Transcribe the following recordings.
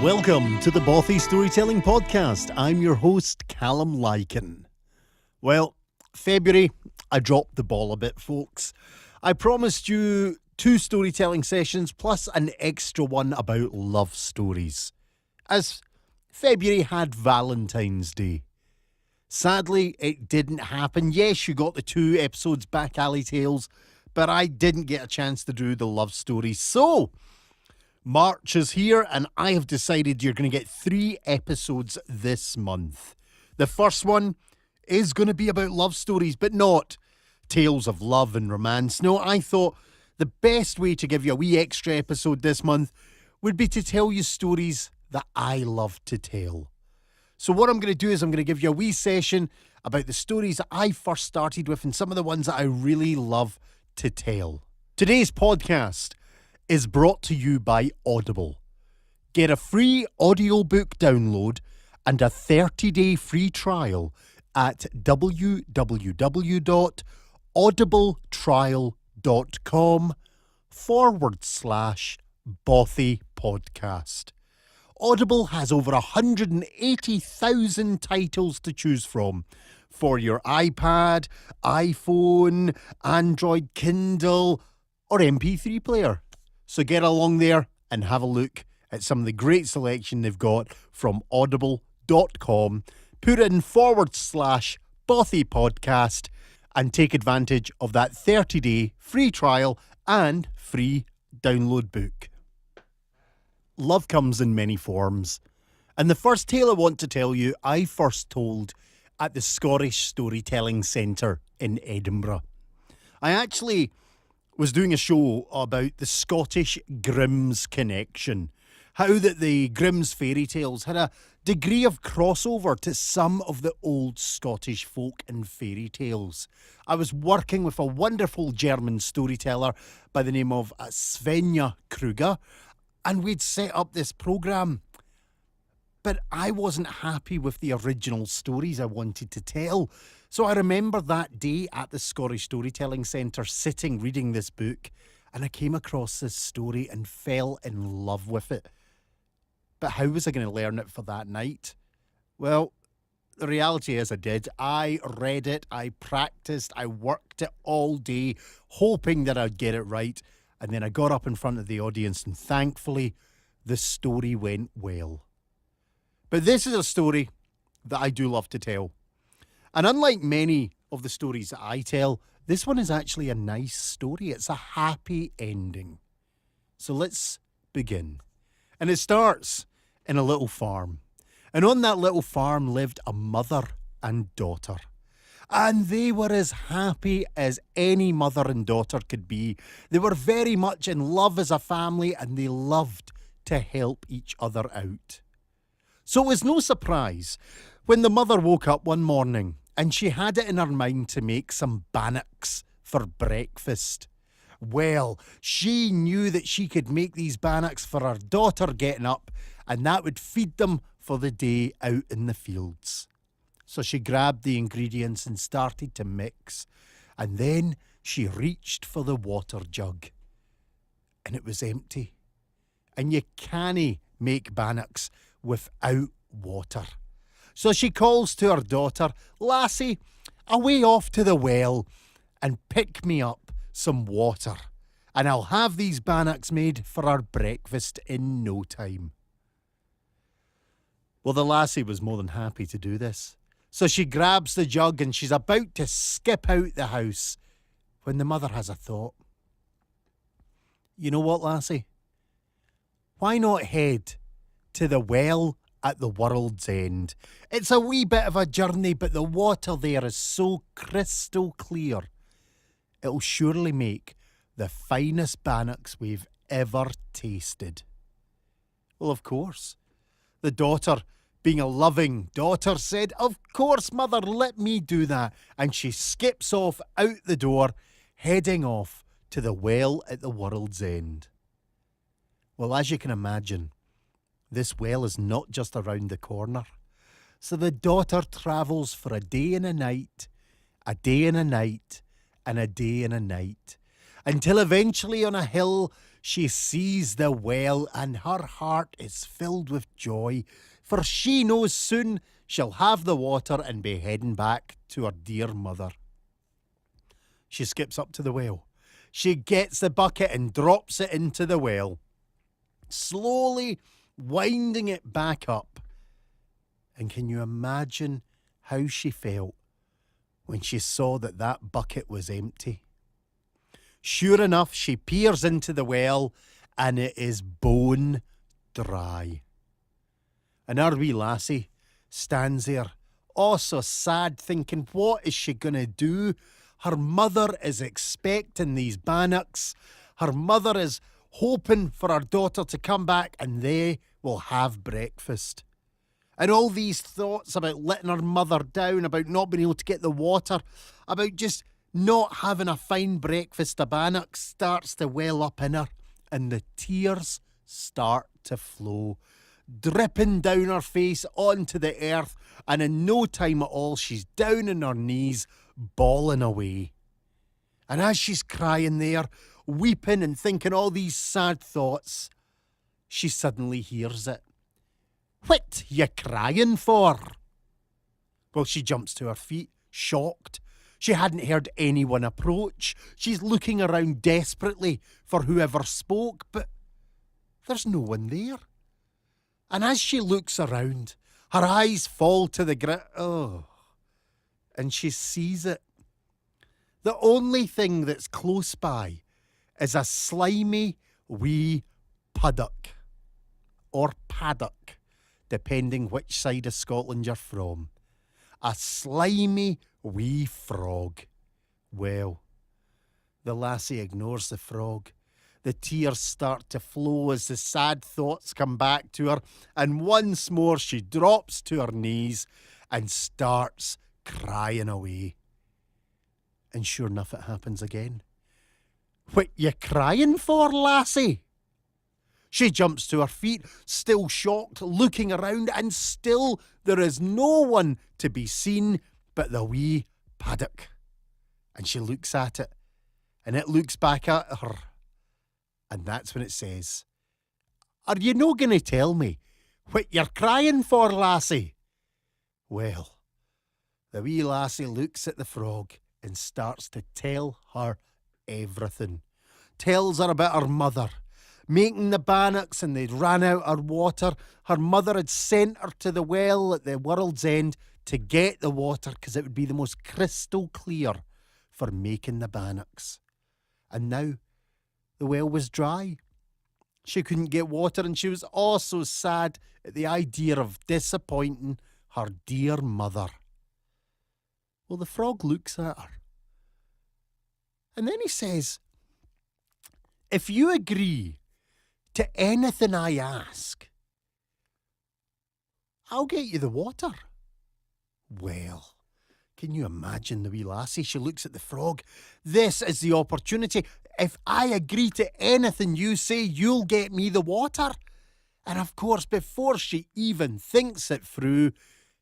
Welcome to the Bothy Storytelling Podcast. I'm your host, Calum Lykan. Well, February, I dropped the ball a bit, folks. I promised you 2 storytelling sessions plus an extra one about love stories, as February had Valentine's Day. Sadly, it didn't happen. Yes, you got the 2 episodes back alley tales, but I didn't get a chance to do the love stories. So, March is here and I have decided you're going to get 3 episodes this month. The first one is going to be about love stories, but not tales of love and romance. No, I thought the best way to give you a wee extra episode this month would be to tell you stories that I love to tell. So what I'm going to do is I'm going to give you a wee session about the stories that I first started with and some of the ones that I really love to tell. Today's podcast is brought to you by Audible. Get a free audiobook download and a 30-day free trial at www.audibletrial.com/Bothy podcast. Audible has over 180,000 titles to choose from for your iPad, iPhone, Android, Kindle, or MP3 player. So get along there and have a look at some of the great selection they've got from audible.com. Put in /Bothy podcast and take advantage of that 30-day free trial and free download book. Love comes in many forms. And the first tale I want to tell you, I first told at the Scottish Storytelling Centre in Edinburgh. I actually was doing a show about the Scottish Grimm's connection. How that the Grimm's fairy tales had a degree of crossover to some of the old Scottish folk and fairy tales. I was working with a wonderful German storyteller by the name of Svenja Kruger, and we'd set up this programme. But I wasn't happy with the original stories I wanted to tell. So I remember that day at the Scottish Storytelling Centre sitting reading this book, and I came across this story and fell in love with it. But how was I going to learn it for that night? Well, the reality is I did. I read it, I practiced, I worked it all day, hoping that I'd get it right. And then I got up in front of the audience and thankfully the story went well. But this is a story that I do love to tell. And unlike many of the stories that I tell, this one is actually a nice story. It's a happy ending. So let's begin. And it starts in a little farm. And on that little farm lived a mother and daughter. And they were as happy as any mother and daughter could be. They were very much in love as a family and they loved to help each other out. So it was no surprise when the mother woke up one morning and she had it in her mind to make some bannocks for breakfast. Well, she knew that she could make these bannocks for her daughter getting up and that would feed them for the day out in the fields. So she grabbed the ingredients and started to mix. And then she reached for the water jug. And it was empty. And you can't make bannocks without water. So she calls to her daughter, "Lassie, away off to the well and pick me up some water. And I'll have these bannocks made for our breakfast in no time." Well, the lassie was more than happy to do this. So she grabs the jug and she's about to skip out the house when the mother has a thought. "You know what, lassie? Why not head to the well at the world's end? It's a wee bit of a journey, but the water there is so crystal clear. It'll surely make the finest bannocks we've ever tasted." Well, of course, the daughter, being a loving daughter, said, "Of course, mother, let me do that." And she skips off out the door, heading off to the well at the world's end. Well, as you can imagine, this well is not just around the corner. So the daughter travels for a day and a night, a day and a night, and a day and a night, until eventually on a hill She sees the well, and her heart is filled with joy, for she knows soon she'll have the water and be heading back to her dear mother. She skips up to the well. She gets the bucket and drops it into the well, slowly winding it back up. And can you imagine how she felt when she saw that that bucket was empty? Sure enough, she peers into the well, and it is bone dry. And our wee lassie stands there, oh so sad, thinking, what is she going to do? Her mother is expecting these bannocks. Her mother is hoping for her daughter to come back and they will have breakfast. And all these thoughts about letting her mother down, about not being able to get the water, about just not having a fine breakfast of bannocks starts to well up in her, and the tears start to flow, dripping down her face onto the earth, and in no time at all she's down on her knees, bawling away. And as she's crying there, weeping and thinking all these sad thoughts, she suddenly hears it. What you crying for? Well, she jumps to her feet, shocked. She hadn't heard anyone approach. She's looking around desperately for whoever spoke, but there's no one there. And as she looks around, her eyes fall to the ground. Oh, and she sees it. The only thing that's close by is a slimy wee puddock, or paddock, depending which side of Scotland you're from. A slimy wee frog. Well, the lassie ignores the frog. The tears start to flow as the sad thoughts come back to her, and once more she drops to her knees and starts crying away. And sure enough, it happens again. What you crying for, lassie? She jumps to her feet, still shocked, looking around, and still there is no one to be seen but the wee paddock. And she looks at it, and it looks back at her. And that's when it says, Are you no going to tell me what you're crying for, lassie? Well, the wee lassie looks at the frog and starts to tell her everything. Tells her about her mother, making the bannocks and they'd ran out her water. Her mother had sent her to the well at the world's end to get the water because it would be the most crystal clear for making the bannocks. And now the well was dry. She couldn't get water, and she was also sad at the idea of disappointing her dear mother. Well, the frog looks at her, and then he says, If you agree to anything I ask, I'll get you the water. Well, can you imagine the wee lassie? She looks at the frog. This is the opportunity. If I agree to anything you say, you'll get me the water. And of course, before she even thinks it through,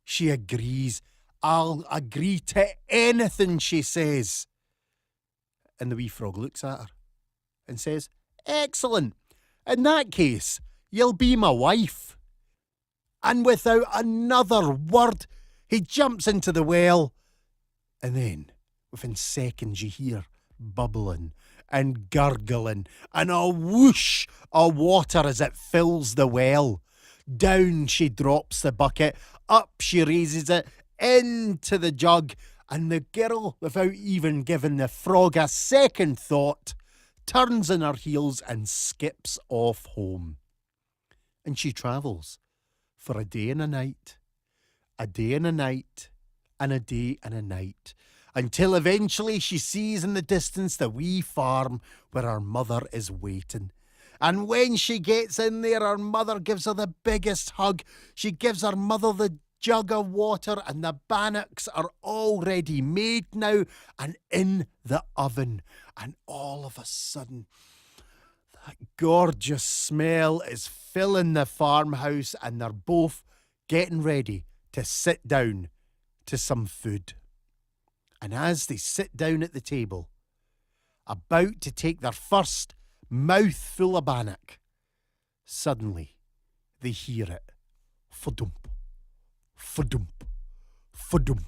she agrees. I'll agree to anything she says. And the wee frog looks at her and says, Excellent. In that case, you'll be my wife. And without another word, he jumps into the well. And then, within seconds, you hear bubbling and gurgling and a whoosh of water as it fills the well. Down she drops the bucket, up she raises it into the jug, and the girl, without even giving the frog a second thought, turns on her heels and skips off home. And she travels for a day and a night, a day and a night, and a day and a night, until eventually she sees in the distance the wee farm where her mother is waiting. And when she gets in there, her mother gives her the biggest hug. She gives her mother the jug of water, and the bannocks are already made now and in the oven. And all of a sudden, that gorgeous smell is filling the farmhouse, and they're both getting ready to sit down to some food. And as they sit down at the table, about to take their first mouth full of bannock. Suddenly, they hear it. Fudump, fudump, fudump.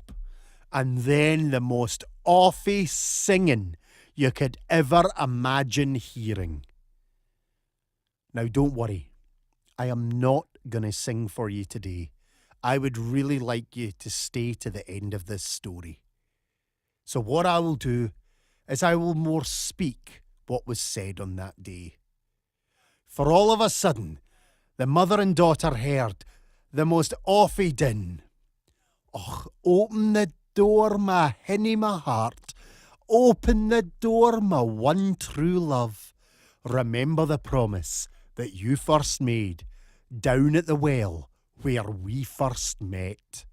And then the most awful singing you could ever imagine hearing. Now, don't worry. I am not going to sing for you today. I would really like you to stay to the end of this story. So what I will do is I will more speak what was said on that day. For all of a sudden, the mother and daughter heard the most awful din. Och, open the door, my hinny, my heart. Open the door, my one true love. Remember the promise that you first made down at the well where we first met.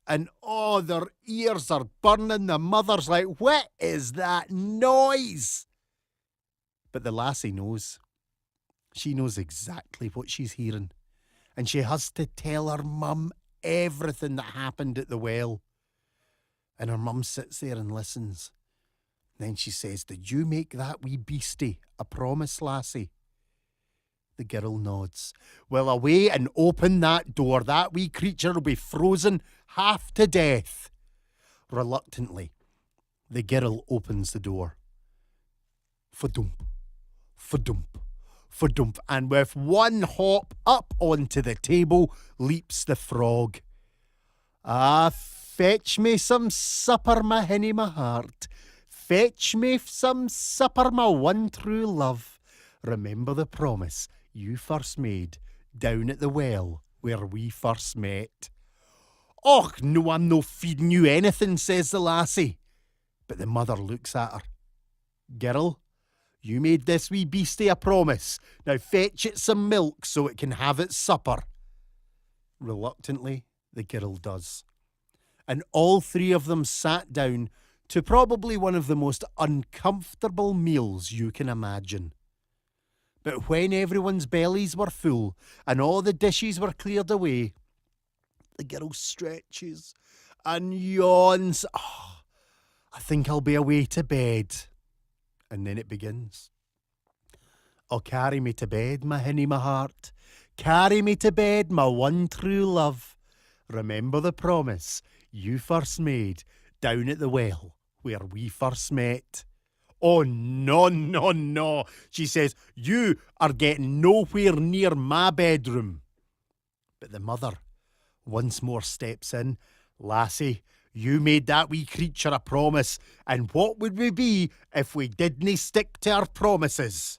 And oh, their ears are burning. The mother's like, what is that noise? But the lassie knows. She knows exactly what she's hearing. And she has to tell her mum everything that happened at the well. And her mum sits there and listens. Then she says, did you make that wee beastie a promise, lassie? The girl nods. Well, away and open that door. That wee creature will be frozen half to death. Reluctantly, the girl opens the door. Fudump, fudump, fudump. And with one hop up onto the table leaps the frog. Ah, fetch me some supper, my hinny, my heart. Fetch me some supper, my one true love. Remember the promise you first made down at the well where we first met. Och, no, I'm no feeding you anything, says the lassie. But the mother looks at her. Girl, you made this wee beastie a promise. Now fetch it some milk so it can have its supper. Reluctantly, the girl does. And all three of them sat down to probably one of the most uncomfortable meals you can imagine. But when everyone's bellies were full and all the dishes were cleared away, the girl stretches and yawns. Oh, I think I'll be away to bed. And then it begins. Oh, carry me to bed, my hinny, my heart. Carry me to bed, my one true love. Remember the promise you first made down at the well where we first met. Oh, no, no, no, she says, you are getting nowhere near my bedroom. But the mother once more steps in. Lassie, you made that wee creature a promise, and what would we be if we didn't stick to our promises?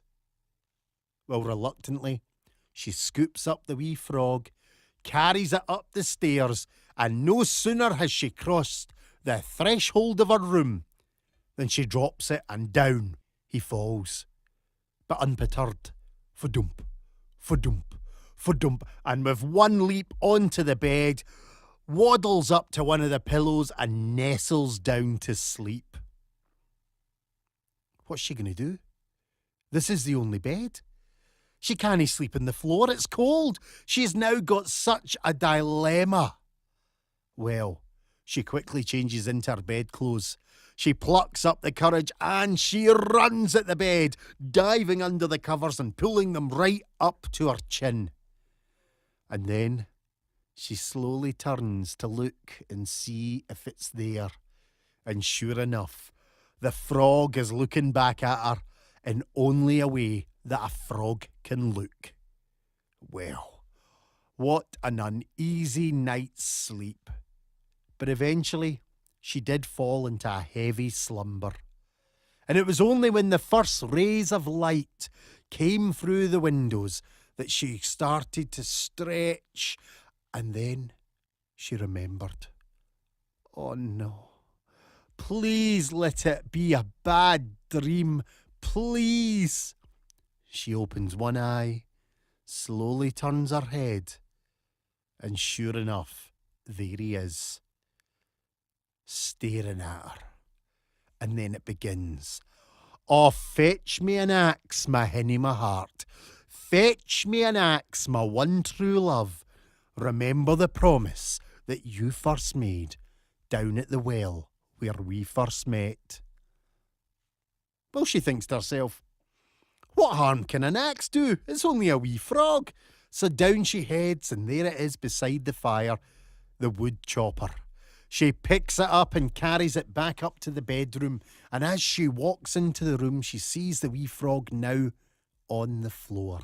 Well, reluctantly, she scoops up the wee frog, carries it up the stairs, and no sooner has she crossed the threshold of her room then she drops it, and down he falls. But unperturbed, fudump, fudump, fudump, and with one leap onto the bed, waddles up to one of the pillows and nestles down to sleep. What's she going to do? This is the only bed. She can't sleep on the floor, it's cold. She's now got such a dilemma. Well, she quickly changes into her bedclothes. She plucks up the courage and she runs at the bed, diving under the covers and pulling them right up to her chin. And then she slowly turns to look and see if it's there. And sure enough, the frog is looking back at her in only a way that a frog can look. Well, what an uneasy night's sleep. But eventually, she did fall into a heavy slumber. And it was only when the first rays of light came through the windows that she started to stretch. And then she remembered. Oh no. Please let it be a bad dream. Please. She opens one eye, slowly turns her head, and sure enough, there he is, staring at her. And then it begins. Oh, fetch me an axe, my hinny, my heart. Fetch me an axe, my one true love. Remember the promise that you first made down at the well where we first met. Well, she thinks to herself, What harm can an axe do? It's only a wee frog. So down she heads, and there it is beside the fire, the wood chopper. She picks it up and carries it back up to the bedroom, and as she walks into the room, she sees the wee frog now on the floor.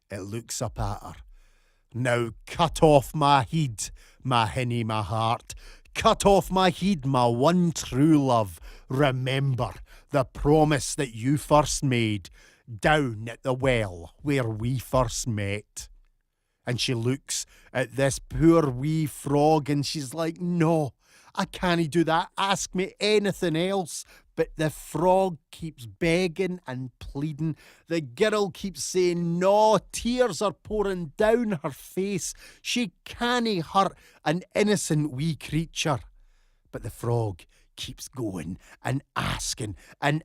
It looks up at her. Now cut off my heed, my hinny, my heart. Cut off my heed, my one true love. Remember the promise that you first made down at the well where we first met. And she looks at this poor wee frog and she's like, no, I can't do that. Ask me anything else. But the frog keeps begging and pleading. The girl keeps saying, no, tears are pouring down her face. She can't hurt an innocent wee creature. But the frog keeps going and asking and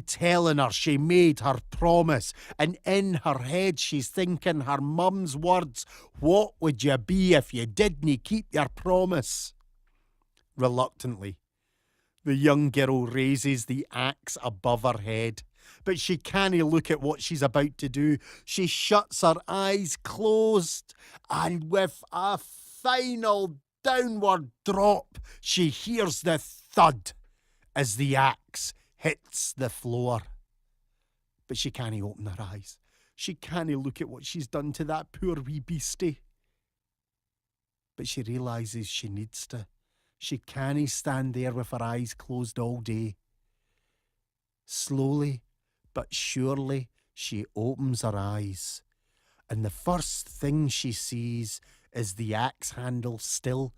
telling her she made her promise. And in her head she's thinking her mum's words, what would you be if you didn't keep your promise? Reluctantly, the young girl raises the axe above her head, but she can't look at what she's about to do. She shuts her eyes closed, and with a final downward drop, she hears the thud as the axe hits the floor. But she can't open her eyes. She can't look at what she's done to that poor wee beastie. But she realises she needs to. She can't stand there with her eyes closed all day. Slowly but surely she opens her eyes, and the first thing she sees is the axe handle still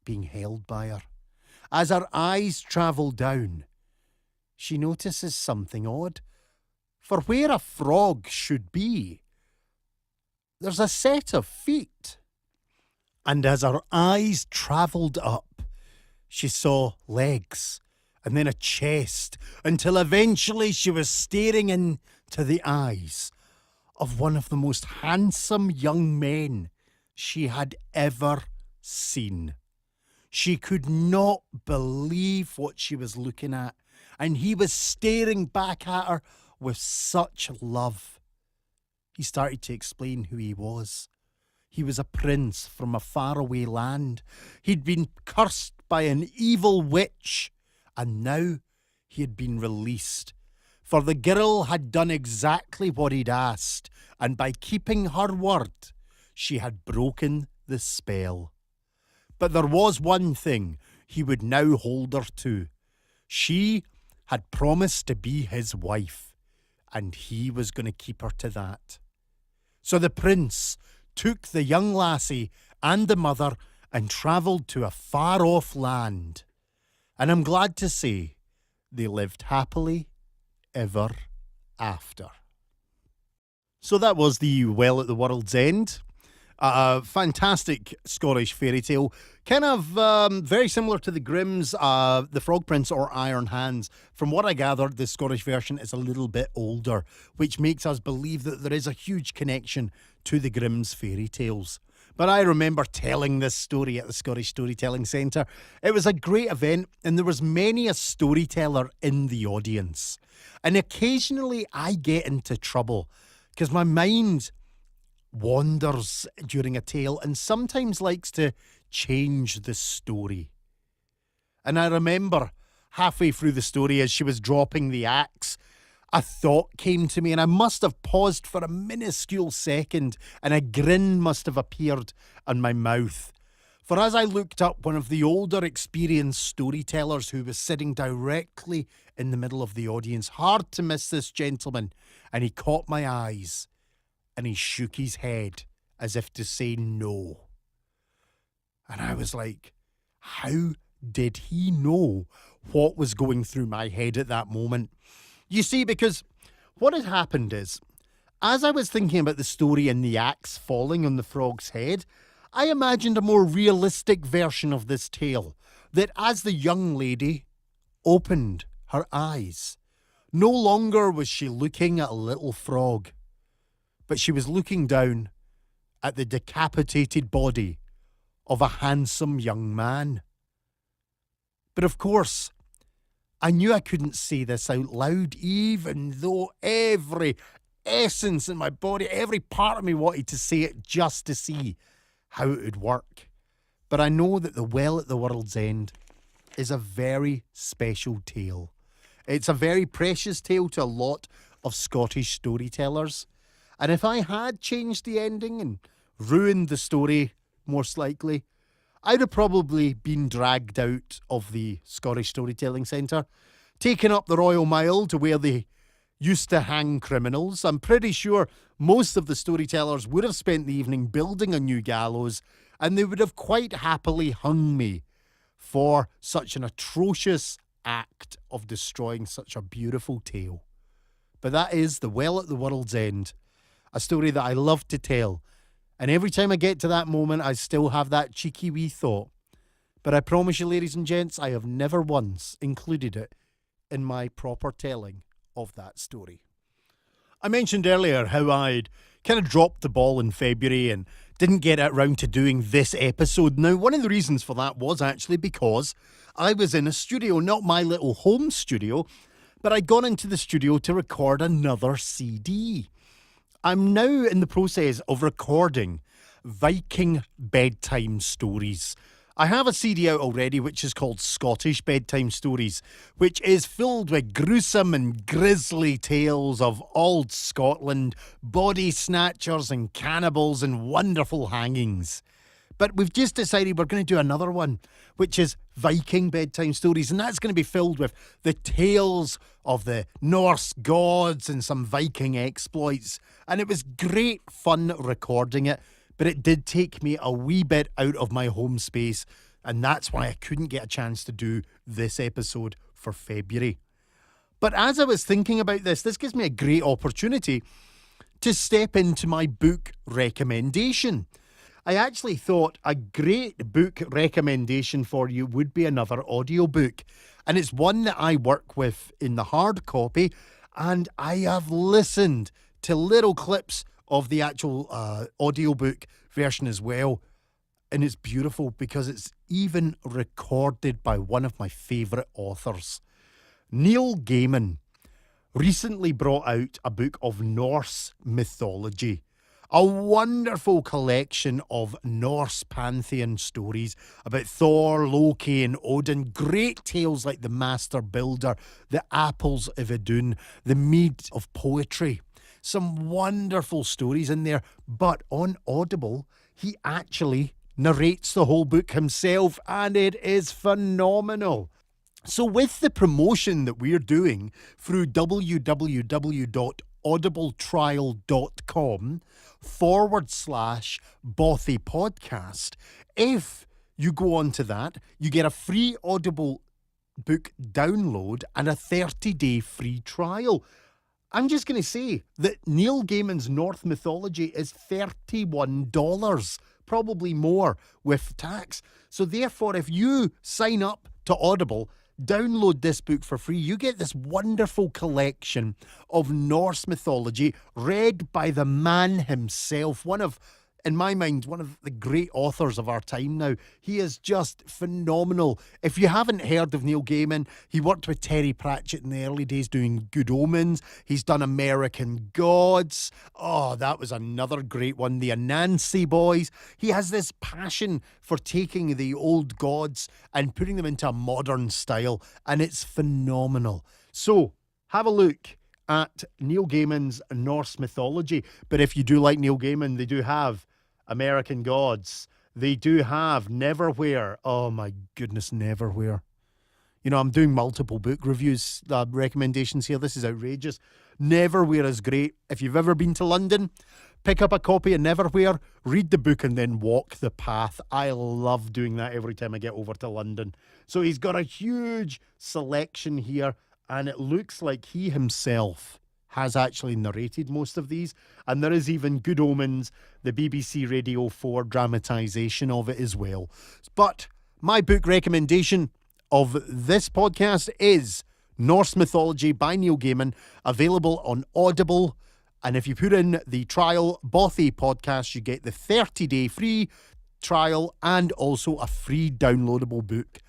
being held by her. As her eyes travel down, she notices something odd. For where a frog should be, there's a set of feet. And as her eyes travelled up, she saw legs and then a chest, until eventually she was staring into the eyes of one of the most handsome young men she had ever seen. She could not believe what she was looking at, and he was staring back at her with such love. He started to explain who he was. He was a prince from a faraway land. He'd been cursed by an evil witch, and now he had been released. For the girl had done exactly what he'd asked, and by keeping her word, she had broken the spell. But there was one thing he would now hold her to. She had promised to be his wife, and he was going to keep her to that. So the prince took the young lassie and the mother and travelled to a far-off land. And I'm glad to say they lived happily ever after. So that was the Well at the World's End. A fantastic Scottish fairy tale, kind of very similar to the Grimm's The Frog Prince or Iron Hands. From what I gathered, the Scottish version is a little bit older, which makes us believe that there is a huge connection to the Grimm's fairy tales. But I remember telling this story at the Scottish Storytelling Centre. It was a great event, and there was many a storyteller in the audience. And occasionally I get into trouble because my mind wanders during a tale and sometimes likes to change the story. And I remember halfway through the story, as she was dropping the axe, a thought came to me, and I must have paused for a minuscule second, and a grin must have appeared on my mouth. For as I looked up, one of the older experienced storytellers who was sitting directly in the middle of the audience, hard to miss this gentleman, and he caught my eyes, and he shook his head as if to say no. And I was like, how did he know what was going through my head at that moment? You see, because what had happened is, as I was thinking about the story and the axe falling on the frog's head, I imagined a more realistic version of this tale, that as the young lady opened her eyes, no longer was she looking at a little frog, but she was looking down at the decapitated body of a handsome young man. But of course, I knew I couldn't say this out loud, even though every essence in my body, every part of me wanted to say it just to see how it would work. But I know that The Well at the World's End is a very special tale. It's a very precious tale to a lot of Scottish storytellers. And if I had changed the ending and ruined the story, most likely, I'd have probably been dragged out of the Scottish Storytelling Centre, taken up the Royal Mile to where they used to hang criminals. I'm pretty sure most of the storytellers would have spent the evening building a new gallows, and they would have quite happily hung me for such an atrocious act of destroying such a beautiful tale. But that is The Well at the World's End, a story that I love to tell. And every time I get to that moment, I still have that cheeky wee thought. But I promise you, ladies and gents, I have never once included it in my proper telling of that story. I mentioned earlier how I'd kind of dropped the ball in February and didn't get around to doing this episode. Now, one of the reasons for that was actually because I was in a studio, not my little home studio, but I'd gone into the studio to record another CD. I'm now in the process of recording Viking bedtime stories. I have a CD out already which is called Scottish Bedtime Stories, which is filled with gruesome and grisly tales of old Scotland, body snatchers and cannibals and wonderful hangings. But we've just decided we're going to do another one, which is Viking Bedtime Stories, and that's going to be filled with the tales of the Norse gods and some Viking exploits. And it was great fun recording it, but it did take me a wee bit out of my home space, and that's why I couldn't get a chance to do this episode for February. But as I was thinking about this gives me a great opportunity to step into my book recommendation. I actually thought a great book recommendation for you would be another audiobook. And it's one that I work with in the hard copy. And I have listened to little clips of the actual audiobook version as well. And it's beautiful because it's even recorded by one of my favourite authors. Neil Gaiman recently brought out a book of Norse mythology. A wonderful collection of Norse pantheon stories about Thor, Loki and Odin. Great tales like The Master Builder, The Apples of Idun, The Mead of Poetry. Some wonderful stories in there. But on Audible, he actually narrates the whole book himself, and it is phenomenal. So with the promotion that we're doing through www.audibletrial.com/Bothy Podcast, if you go on to that, you get a free Audible book download and a 30-day free trial. I'm just going to say that Neil Gaiman's Norse mythology is $31, probably more with tax. So therefore, if you sign up to Audible, download this book for free, you get this wonderful collection of Norse mythology read by the man himself, in my mind, one of the great authors of our time now. He is just phenomenal. If you haven't heard of Neil Gaiman, he worked with Terry Pratchett in the early days doing Good Omens. He's done American Gods. Oh, that was another great one. The Anansi Boys. He has this passion for taking the old gods and putting them into a modern style, and it's phenomenal. So, have a look at Neil Gaiman's Norse mythology. But if you do like Neil Gaiman, they do have American Gods. They do have Neverwhere. Oh my goodness, Neverwhere. You know, I'm doing multiple book reviews, recommendations here. This is outrageous. Neverwhere is great. If you've ever been to London, pick up a copy of Neverwhere, read the book and then walk the path. I love doing that every time I get over to London. So he's got a huge selection here, and it looks like he himself has actually narrated most of these. And there is even Good Omens, the BBC Radio 4 dramatisation of it as well. But my book recommendation of this podcast is Norse Mythology by Neil Gaiman, available on Audible. And if you put in the trial Bothy Podcast, you get the 30-day free trial and also a free downloadable book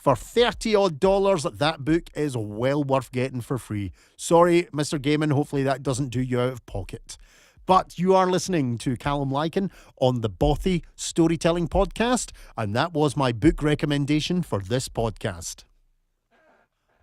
For $30 odd, that book is well worth getting for free. Sorry, Mr. Gaiman, hopefully that doesn't do you out of pocket. But you are listening to Calum Lykan on the Bothy Storytelling Podcast, and that was my book recommendation for this podcast.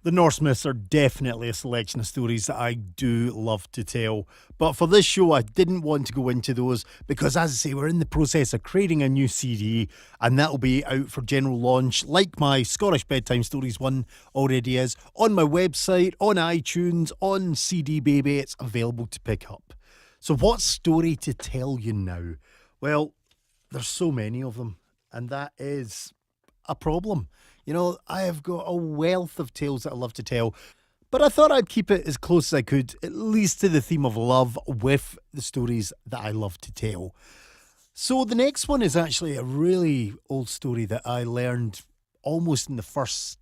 The Norse myths are definitely a selection of stories that I do love to tell. But for this show, I didn't want to go into those because, as I say, we're in the process of creating a new CD and that'll be out for general launch, like my Scottish Bedtime Stories one already is, on my website, on iTunes, on CD Baby. It's available to pick up. So what story to tell you now? Well, there's so many of them, and that is a problem. You know, I have got a wealth of tales that I love to tell, but I thought I'd keep it as close as I could, at least to the theme of love, with the stories that I love to tell. So the next one is actually a really old story that I learned almost in the first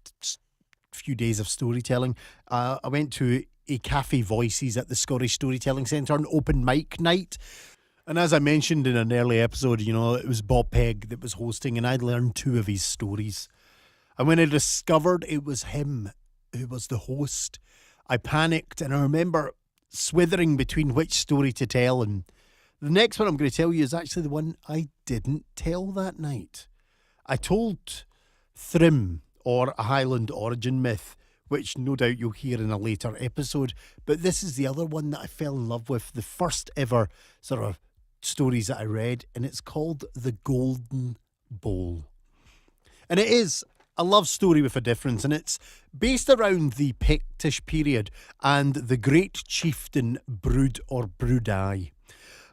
few days of storytelling. I went to a Cafe Voices at the Scottish Storytelling Centre, an open mic night. And as I mentioned in an early episode, you know, it was Bob Pegg that was hosting, and I'd learned 2 of his stories. And when I discovered it was him who was the host, I panicked, and I remember swithering between which story to tell. And the next one I'm going to tell you is actually the one I didn't tell that night. I told Thrym, or a Highland origin myth, which no doubt you'll hear in a later episode. But this is the other one that I fell in love with, the first ever sort of stories that I read, and it's called The Golden Bowl. And it is a love story with a difference, and it's based around the Pictish period and the great chieftain Brud or Brudai.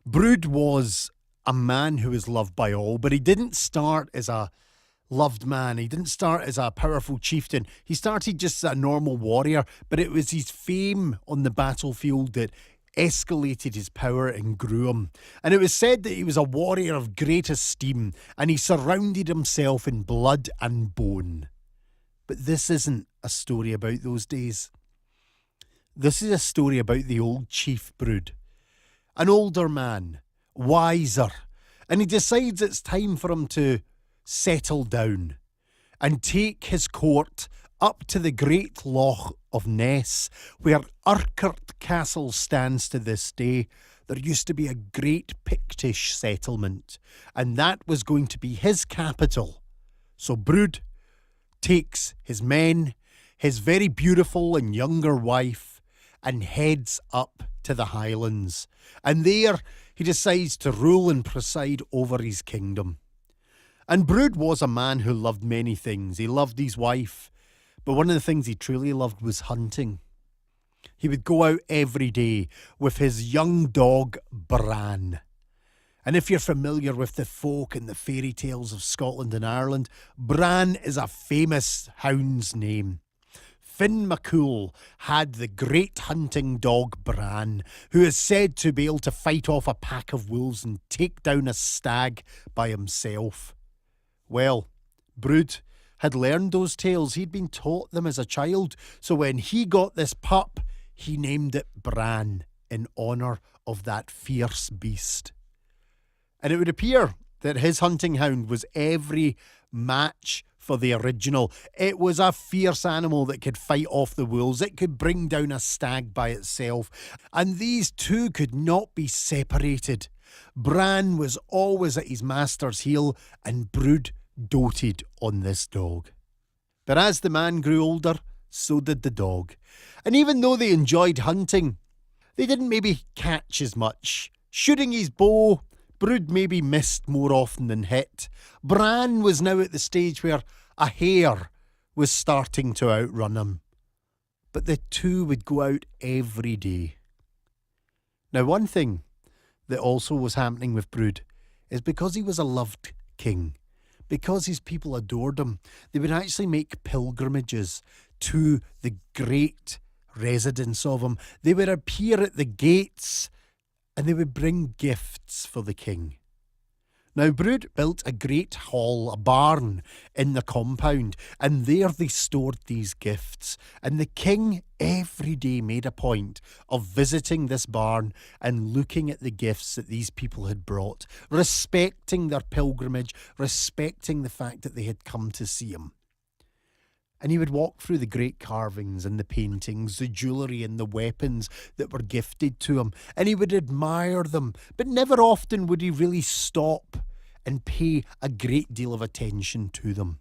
Brud was a man who was loved by all, but he didn't start as a loved man. He didn't start as a powerful chieftain. He started just as a normal warrior, but it was his fame on the battlefield that escalated his power and grew him. And it was said that he was a warrior of great esteem, and he surrounded himself in blood and bone. But this isn't a story about those days. This is a story about the old chief Brud, an older man, wiser, and he decides it's time for him to settle down and take his court up to the great loch of Ness, where Urquhart Castle stands to this day. There used to be a great Pictish settlement, and that was going to be his capital. So Brud takes his men, his very beautiful and younger wife, and heads up to the Highlands. And there he decides to rule and preside over his kingdom. And Brud was a man who loved many things. He loved his wife, but one of the things he truly loved was hunting. He would go out every day with his young dog, Bran. And if you're familiar with the folk and the fairy tales of Scotland and Ireland, Bran is a famous hound's name. Finn MacCool had the great hunting dog Bran, who is said to be able to fight off a pack of wolves and take down a stag by himself. Well, Brud had learned those tales. He'd been taught them as a child. So when he got this pup, he named it Bran in honour of that fierce beast. And it would appear that his hunting hound was every match for the original. It was a fierce animal that could fight off the wolves. It could bring down a stag by itself. And these two could not be separated. Bran was always at his master's heel, and Brud doted on this dog. But as the man grew older, so did the dog. And even though they enjoyed hunting, they didn't maybe catch as much. Shooting his bow, Brud maybe missed more often than hit. Bran was now at the stage where a hare was starting to outrun him. But the two would go out every day. Now, one thing that also was happening with Brud is because he was a loved king, because his people adored him, they would actually make pilgrimages to the great residence of him. They would appear at the gates and they would bring gifts for the king. Now, Brud built a great hall, a barn in the compound, and there they stored these gifts. And the king every day made a point of visiting this barn and looking at the gifts that these people had brought, respecting their pilgrimage, respecting the fact that they had come to see him. And he would walk through the great carvings and the paintings, the jewellery and the weapons that were gifted to him, and he would admire them, but never often would he really stop and pay a great deal of attention to them.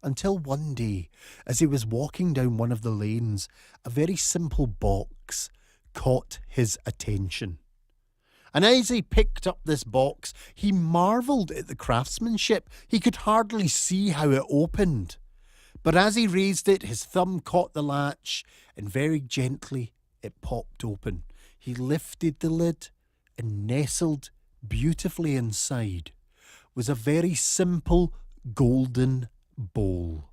Until one day, as he was walking down one of the lanes, a very simple box caught his attention. And as he picked up this box, he marvelled at the craftsmanship. He could hardly see how it opened. But as he raised it, his thumb caught the latch, and very gently it popped open. He lifted the lid, and nestled beautifully inside was a very simple golden bowl.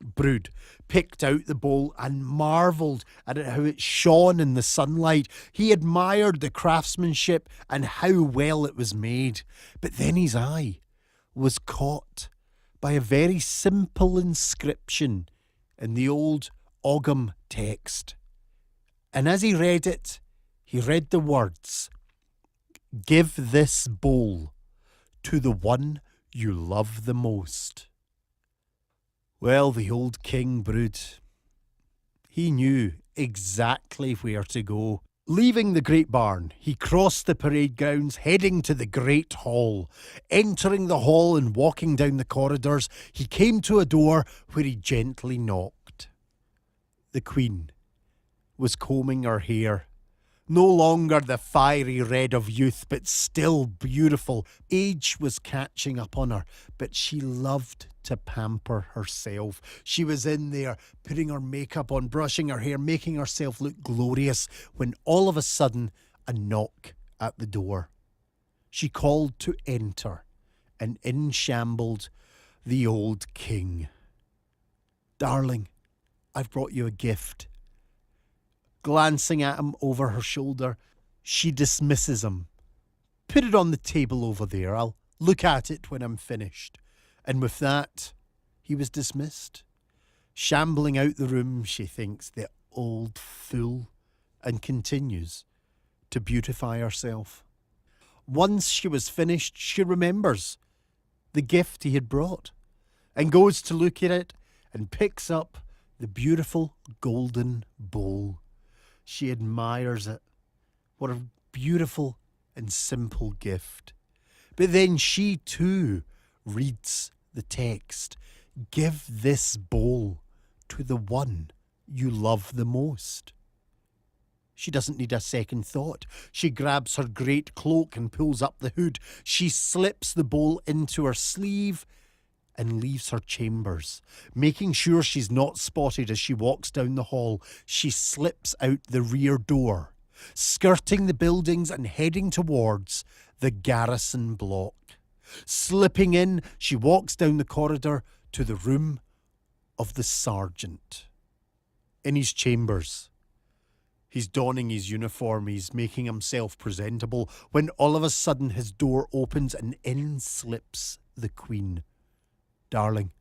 Brood picked out the bowl and marvelled at how it shone in the sunlight. He admired the craftsmanship and how well it was made. But then his eye was caught by a very simple inscription in the old Ogham text. And as he read it, he read the words, "Give this bowl to the one you love the most." Well, the old king Brood, he knew exactly where to go. Leaving the great barn, he crossed the parade grounds, heading to the great hall. Entering the hall and walking down the corridors, he came to a door where he gently knocked. The Queen was combing her hair. No longer the fiery red of youth, but still beautiful. Age was catching up on her, but she loved to pamper herself. She was in there, putting her makeup on, brushing her hair, making herself look glorious, when all of a sudden, a knock at the door. She called to enter, and in shambled the old king. "Darling, I've brought you a gift." Glancing at him over her shoulder, she dismisses him. "Put it on the table over there. I'll look at it when I'm finished." And with that, he was dismissed. Shambling out the room, she thinks, the old fool, and continues to beautify herself. Once she was finished, she remembers the gift he had brought and goes to look at it and picks up the beautiful golden bowl. She admires it. What a beautiful and simple gift. But then she too reads the text. "Give this bowl to the one you love the most." She doesn't need a second thought. She grabs her great cloak and pulls up the hood. She slips the bowl into her sleeve and leaves her chambers. Making sure she's not spotted as she walks down the hall, she slips out the rear door, skirting the buildings and heading towards the garrison block. Slipping in, she walks down the corridor to the room of the sergeant. In his chambers, he's donning his uniform, he's making himself presentable, when all of a sudden his door opens and in slips the Queen. "Darling,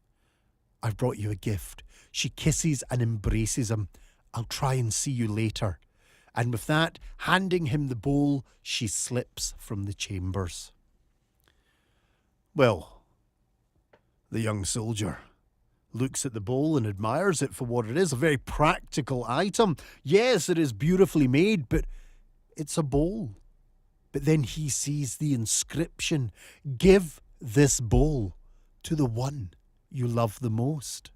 I've brought you a gift." She kisses and embraces him. "I'll try and see you later." And with that, handing him the bowl, she slips from the chambers. Well, the young soldier looks at the bowl and admires it for what it is, a very practical item. Yes, it is beautifully made, but it's a bowl. But then he sees the inscription, "Give this bowl to the one you love the most."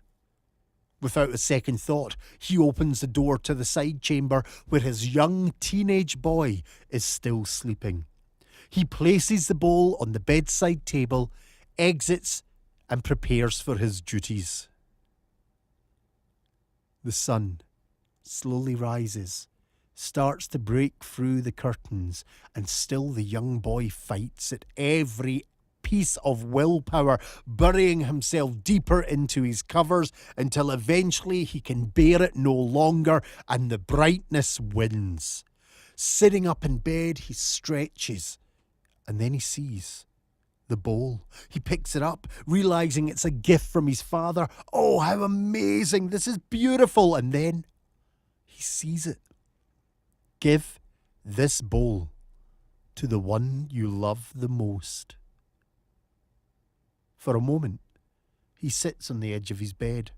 Without a second thought, he opens the door to the side chamber where his young teenage boy is still sleeping. He places the bowl on the bedside table, exits, and prepares for his duties. The sun slowly rises, starts to break through the curtains, and still the young boy fights at every piece of willpower, burying himself deeper into his covers until eventually he can bear it no longer and the brightness wins. Sitting up in bed, he stretches and then he sees the bowl. He picks it up, realizing it's a gift from his father. Oh, how amazing! This is beautiful. And then he sees it. "Give this bowl to the one you love the most." For a moment, He sits on the edge of his bed.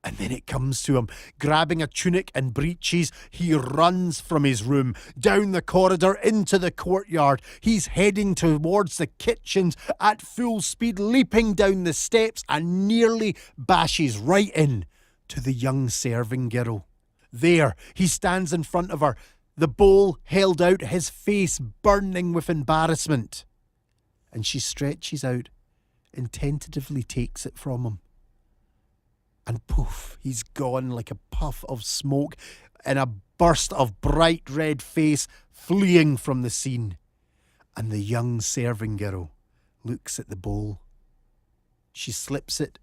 And then it comes to him. Grabbing a tunic and breeches, he runs from his room, down the corridor, into the courtyard. He's heading towards the kitchens at full speed, leaping down the steps and nearly bashes right in to the young serving girl. There, he stands in front of her, the bowl held out, his face burning with embarrassment. And she stretches out and tentatively takes it from him. And poof, he's gone like a puff of smoke in a burst of bright red face fleeing from the scene. And the young serving girl looks at the bowl. She slips it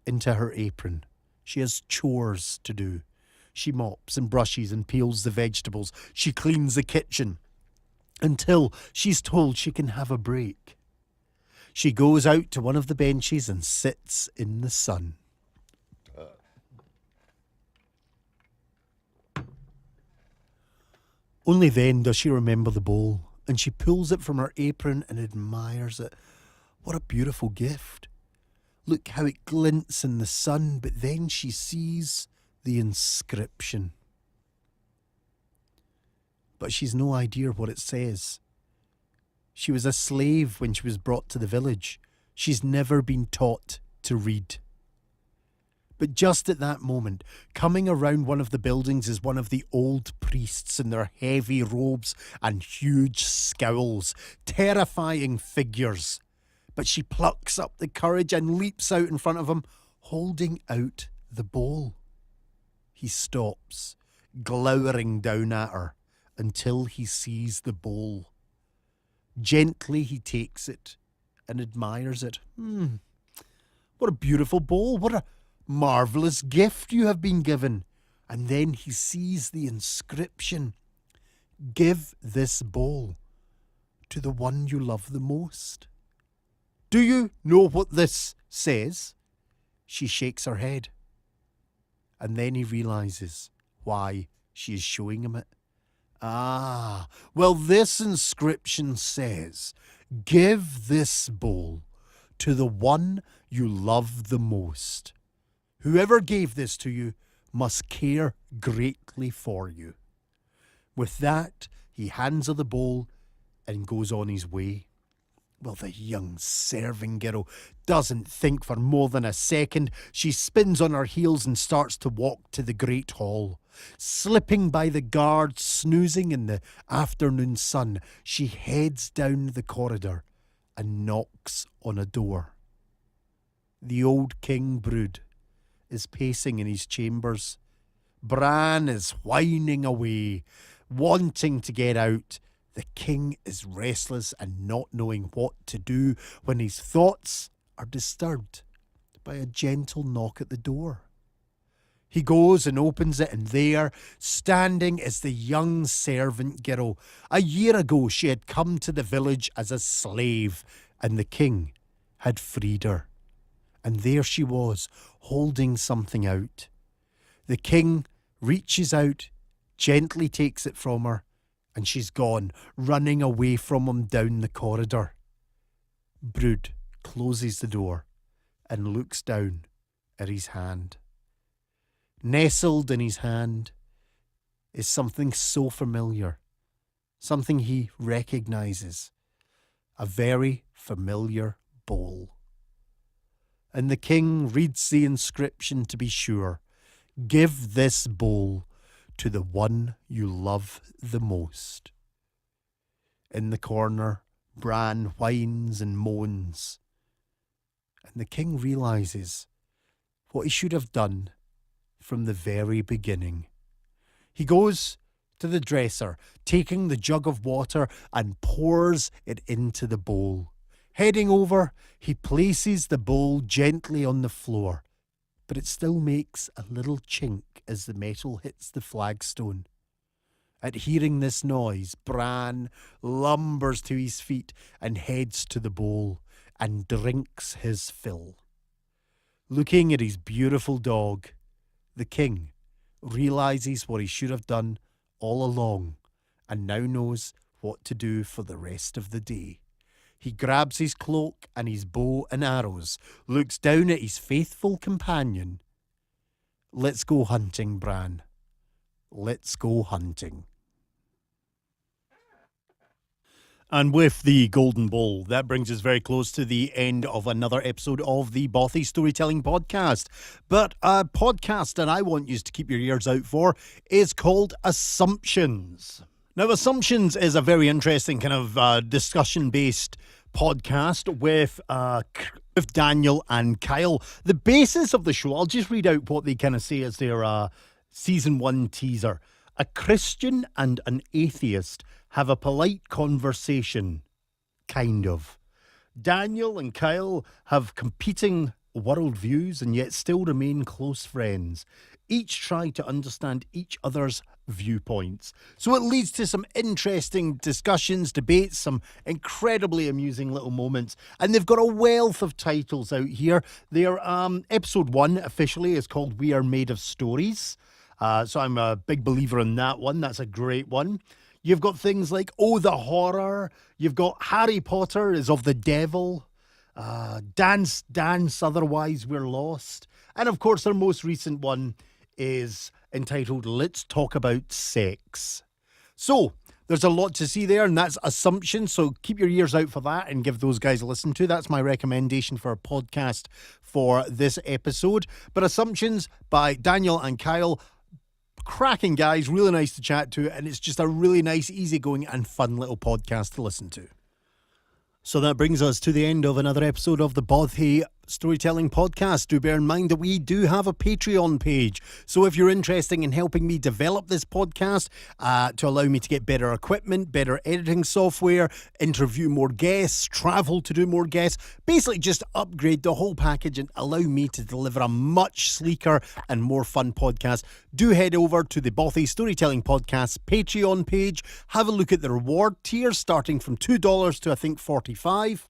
into her apron. She has chores to do. She mops and brushes and peels the vegetables. She cleans the kitchen until she's told she can have a break. She goes out to one of the benches and sits in the sun. Only then does she remember the bowl, and she pulls it from her apron and admires it. What a beautiful gift. Look how it glints in the sun, but then she sees the inscription. But she's no idea what it says. She was a slave when she was brought to the village. She's never been taught to read. But just at that moment, coming around one of the buildings is one of the old priests in their heavy robes and huge scowls, terrifying figures. But she plucks up the courage and leaps out in front of him, holding out the bowl. He stops, glowering down at her, until he sees the bowl. Gently he takes it and admires it. What a beautiful bowl. What a marvellous gift you have been given. And then he sees the inscription. Give this bowl to the one you love the most. Do you know what this says? She shakes her head. And then he realises why she is showing him it. Well, this inscription says, give this bowl to the one you love the most. Whoever gave this to you must care greatly for you. With that, he hands her the bowl and goes on his way. Well, the young serving girl doesn't think for more than a second. She spins on her heels and starts to walk to the great hall. Slipping by the guards snoozing in the afternoon sun, she heads down the corridor and knocks on a door. The old King Brood is pacing in his chambers. Bran is whining away, wanting to get out. The king is restless and not knowing what to do when his thoughts are disturbed by a gentle knock at the door. He goes and opens it, and there, standing, is the young servant girl. A year ago she had come to the village as a slave, and the king had freed her. And there she was, holding something out. The king reaches out, gently takes it from her, and she's gone, running away from him down the corridor. Brood closes the door and looks down at his hand. Nestled in his hand is something so familiar, something he recognises, a very familiar bowl. And the king reads the inscription to be sure. Give this bowl to the one you love the most. In the corner, Bran whines and moans. And the king realises what he should have done from the very beginning. He goes to the dresser, taking the jug of water, and pours it into the bowl. Heading over, he places the bowl gently on the floor, but it still makes a little chink as the metal hits the flagstone. At hearing this noise, Bran lumbers to his feet and heads to the bowl and drinks his fill. Looking at his beautiful dog, the king realises what he should have done all along and now knows what to do for the rest of the day. He grabs his cloak and his bow and arrows, looks down at his faithful companion. Let's go hunting, Bran. Let's go hunting. And with the Golden Bowl, that brings us very close to the end of another episode of the Bothy Storytelling Podcast. But a podcast that I want you to keep your ears out for is called Assumptions. Now, Assumptions is a very interesting kind of discussion-based podcast with Daniel and Kyle. The basis of the show, I'll just read out what they kind of say as their season 1 teaser. A Christian and an atheist have a polite conversation. Kind of. Daniel and Kyle have competing worldviews and yet still remain close friends. Each try to understand each other's viewpoints. So it leads to some interesting discussions, debates, some incredibly amusing little moments. And they've got a wealth of titles out here. Their episode 1 officially is called We Are Made of Stories. So I'm a big believer in that one. That's a great one. You've got things like Oh, the Horror. You've got Harry Potter is of the Devil. Dance, Otherwise We're Lost. And of course, their most recent one is entitled Let's Talk About Sex. So there's a lot to see there, and that's Assumptions. So keep your ears out for that and give those guys a listen to. That's my recommendation for a podcast for this episode. But Assumptions by Daniel and Kyle, cracking guys, really nice to chat to, and it's just a really nice, easygoing and fun little podcast to listen to. So that brings us to the end of another episode of the Bothy Storytelling Podcast. Do bear in mind that we do have a Patreon page. So if you're interested in helping me develop this podcast to allow me to get better equipment, better editing software, interview more guests, travel to do more guests, basically just upgrade the whole package and allow me to deliver a much sleeker and more fun podcast, do head over to the Bothy Storytelling Podcast Patreon page. Have a look at the reward tiers starting from $2 to I think $45.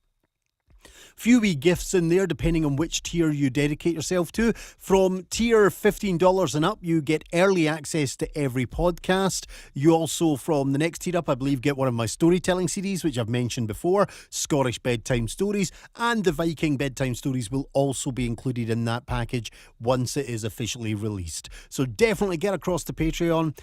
Few wee gifts in there depending on which tier you dedicate yourself to. From tier $15 and up, you get early access to every podcast. You also, from the next tier up, I believe, get one of my storytelling CDs, which I've mentioned before, Scottish Bedtime Stories, and the Viking Bedtime Stories will also be included in that package once it is officially released. So definitely get across to Patreon.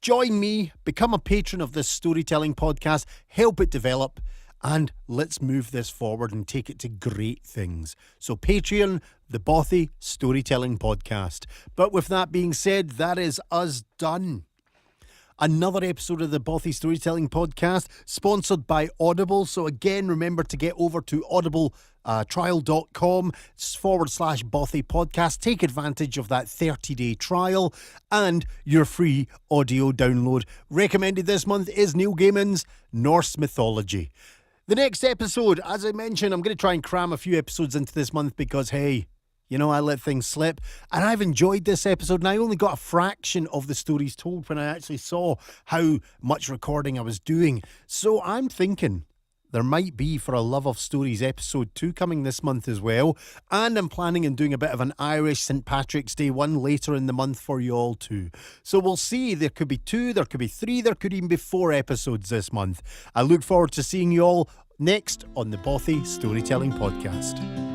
Join me, become a patron of this storytelling podcast, help it develop, and let's move this forward and take it to great things. So Patreon, the Bothy Storytelling Podcast. But with that being said, that is us done. Another episode of the Bothy Storytelling Podcast, sponsored by Audible. So again, remember to get over to audibletrial.com/Bothy Podcast. Take advantage of that 30-day trial and your free audio download. Recommended this month is Neil Gaiman's Norse Mythology. The next episode, as I mentioned, I'm going to try and cram a few episodes into this month because, hey, you know, I let things slip. And I've enjoyed this episode, and I only got a fraction of the stories told when I actually saw how much recording I was doing. So I'm thinking there might be For a Love of Stories episode 2 coming this month as well. And I'm planning on doing a bit of an Irish St. Patrick's Day one later in the month for you all too. So we'll see. There could be 2, there could be 3, there could even be 4 episodes this month. I look forward to seeing you all next on the Bothy Storytelling Podcast.